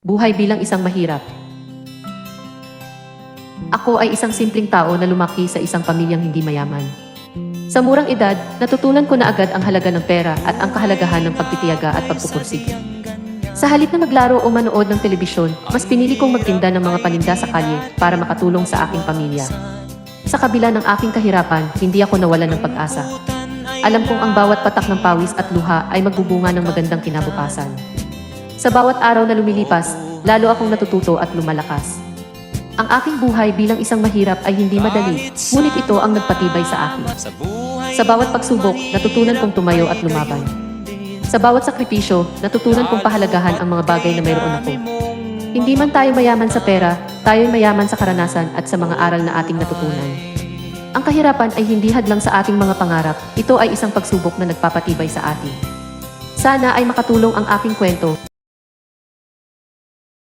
Buhay bilang isang mahirap. Ako ay isang simpleng tao na lumaki sa isang pamilyang hindi mayaman. Sa murang edad, natutunan ko na agad ang halaga ng pera at ang kahalagahan ng pagtitiyaga at pagpupursig. Sa halip na maglaro o manood ng telebisyon, mas pinili kong magtinda ng mga paninda sa kalye para makatulong sa aking pamilya. Sa kabila ng aking kahirapan, hindi ako nawalan ng pag-asa. Alam kong ang bawat patak ng pawis at luha ay magbubunga ng magandang kinabukasan. Sa bawat araw na lumilipas, lalo akong natututo at lumalakas. Ang aking buhay bilang isang mahirap ay hindi madali, ngunit ito ang nagpatibay sa akin. Sa bawat pagsubok, natutunan kong tumayo at lumaban. Sa bawat sakripisyo, natutunan kong pahalagahan ang mga bagay na mayroon ako. Hindi man tayo mayaman sa pera, tayo'y mayaman sa karanasan at sa mga aral na ating natutunan. Ang kahirapan ay hindi hadlang sa ating mga pangarap, ito ay isang pagsubok na nagpapatibay sa atin. Sana ay makatulong ang aking kwento